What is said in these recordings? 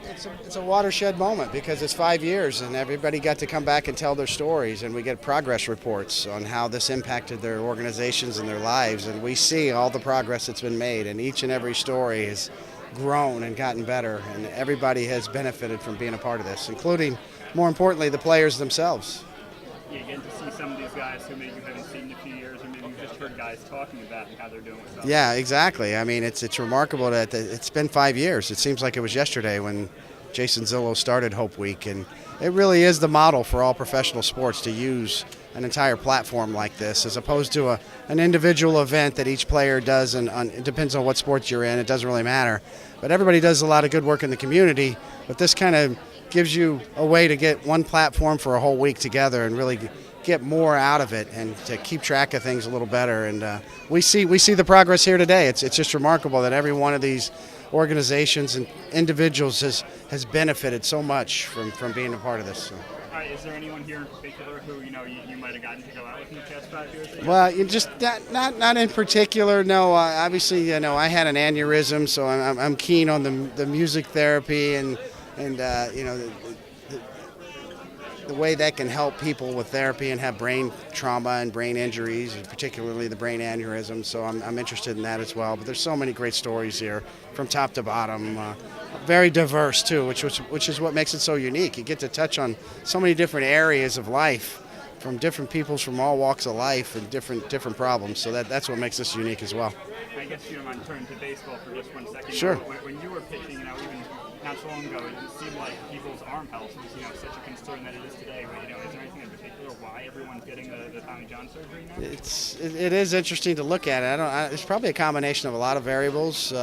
It's a watershed moment because it's 5 years and everybody got to come back and tell their stories, and we get progress reports on how this impacted their organizations and their lives, and we see all the progress that's been made, and each and every story has grown and gotten better, and everybody has benefited from being a part of this, including, more importantly, the players themselves. You get to see some of these guys who maybe you haven't seen in a few years, or maybe you've just heard guys talking about and how they're doing with stuff. Yeah, exactly. I mean, it's remarkable that it's been 5 years. It seems like it was yesterday when Jason Zillow started Hope Week, and it really is the model for all professional sports to use an entire platform like this, as opposed to an individual event that each player does, and it depends on what sports you're in. It doesn't really matter. But everybody does a lot of good work in the community, but this kind of gives you a way to get one platform for a whole week together and really get more out of it and to keep track of things a little better. And we see the progress here today. It's just remarkable that every one of these organizations and individuals has benefited so much from being a part of this. So. All right, is there anyone here in particular who you might have gotten to go out with in the past 5 years? Well, you just not in particular. No, obviously, I had an aneurysm, so I'm keen on the music therapy and the way that can help people with therapy and have brain trauma and brain injuries, and particularly the brain aneurysm. So I'm interested in that as well. But there's so many great stories here from top to bottom. Very diverse too, which is what makes it so unique. You get to touch on so many different areas of life from different peoples from all walks of life and different problems. So that's what makes this unique as well. I guess you don't mind turning to baseball for just 1 second. Sure. When you were pitching, even not so long ago, it seemed like people's arm health was such a concern that it is today. But is there anything in particular why everyone's getting the Tommy John surgery now? It is interesting to look at it. It's probably a combination of a lot of variables.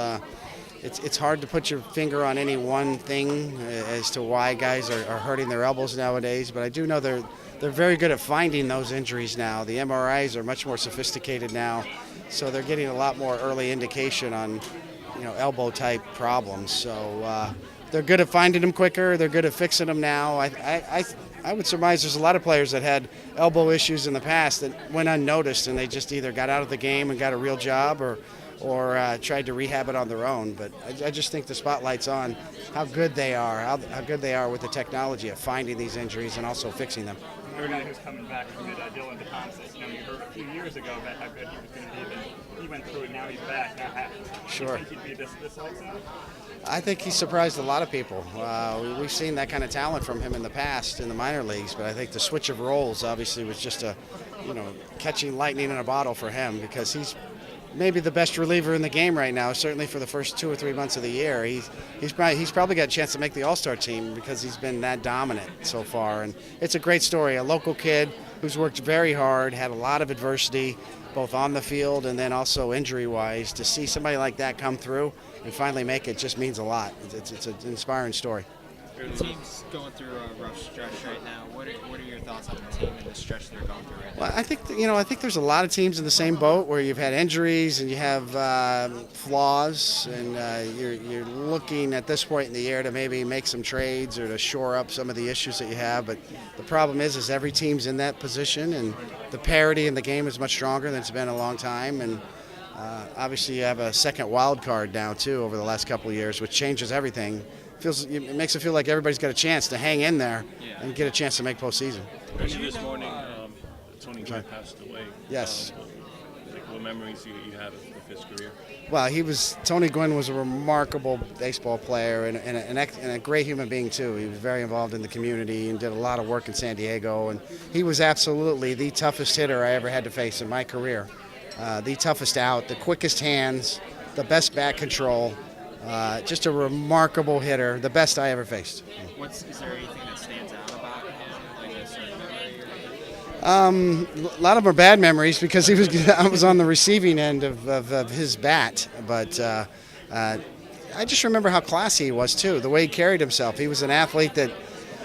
It's hard to put your finger on any one thing as to why guys are hurting their elbows nowadays, but I do know they're very good at finding those injuries now. The MRIs are much more sophisticated now, so they're getting a lot more early indication on elbow type problems. So they're good at finding them quicker. They're good at fixing them now. I would surmise there's a lot of players that had elbow issues in the past that went unnoticed, and they just either got out of the game and got a real job or tried to rehab it on their own. But I just think the spotlight's on how good they are, how good they are with the technology of finding these injuries and also fixing them. Another guy who's coming back from it, Dylan DeConsis. You heard a few years ago about how good he was going to be, but he went through it. Now he's back. Sure. Do you think he'd be this lights out? I think he surprised a lot of people. We've seen that kind of talent from him in the past in the minor leagues, but I think the switch of roles obviously was just catching lightning in a bottle for him, because he's maybe the best reliever in the game right now, certainly for the first 2 or 3 months of the year. He's probably got a chance to make the All-Star team because he's been that dominant so far. And it's a great story. A local kid who's worked very hard, had a lot of adversity, both on the field and then also injury-wise. To see somebody like that come through and finally make it just means a lot. It's an inspiring story. The team's going through a rough stretch right now. What are your thoughts on the team and the stretch they're going through right now? Well, I think there's a lot of teams in the same boat where you've had injuries and you have flaws, and you're looking at this point in the year to maybe make some trades or to shore up some of the issues that you have. But the problem is every team's in that position, and the parity in the game is much stronger than it's been in a long time. And obviously you have a second wild card now too over the last couple of years, which changes everything. It makes it feel like everybody's got a chance to hang in there and get a chance to make postseason. This morning, Tony Gwynn passed away. Yes. What memories you have of his career? Well, Tony Gwynn was a remarkable baseball player and a great human being too. He was very involved in the community and did a lot of work in San Diego. And he was absolutely the toughest hitter I ever had to face in my career. The toughest out, the quickest hands, the best bat control. Just a remarkable hitter, the best I ever faced. Is there anything that stands out about him, like a certain memory? A lot of them are bad memories because I was on the receiving end of his bat. But I just remember how classy he was too, the way he carried himself. He was an athlete that,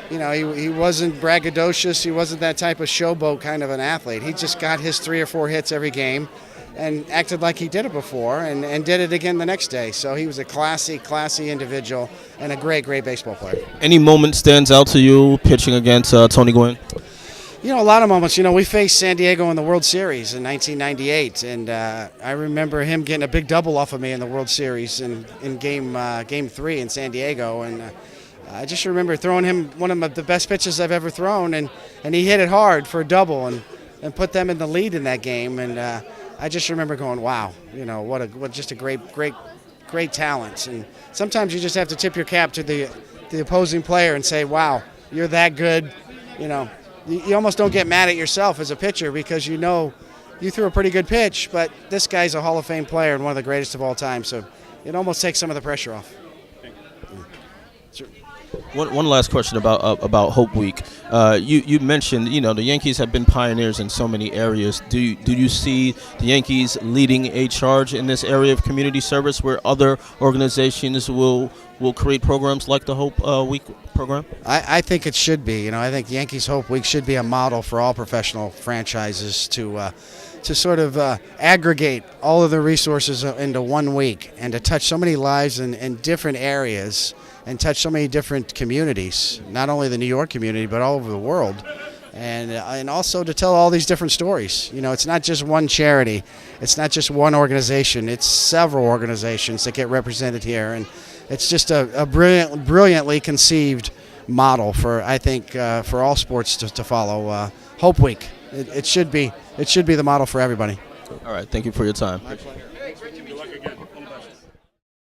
he wasn't braggadocious. He wasn't that type of showboat kind of an athlete. He just got his 3 or 4 hits every game and acted like he did it before and did it again the next day. So he was a classy individual and a great baseball player. Any moment stands out to you pitching against Tony Gwynn? A lot of moments. We faced San Diego in the World Series in 1998, and I remember him getting a big double off of me in the World Series in game 3 in San Diego, and I just remember throwing him one of the best pitches I've ever thrown, and he hit it hard for a double and put them in the lead in that game. And I just remember going, wow, what just a great talent. And sometimes you just have to tip your cap to the opposing player and say, wow, you're that good. You almost don't get mad at yourself as a pitcher because you threw a pretty good pitch, but this guy's a Hall of Fame player and one of the greatest of all time. So it almost takes some of the pressure off. One last question about Hope Week. You mentioned the Yankees have been pioneers in so many areas. Do you see the Yankees leading a charge in this area of community service where other organizations will create programs like the Hope Week program? I think it should be. I think Yankees Hope Week should be a model for all professional franchises to sort of aggregate all of the resources into 1 week and to touch so many lives in different areas and touch so many different communities, not only the New York community, but all over the world. And also to tell all these different stories. It's not just one charity. It's not just one organization. It's several organizations that get represented here. And it's just a brilliantly conceived model for, I think, for all sports to follow. Hope Week. It should be the model for everybody. All right. Thank you for your time. My pleasure.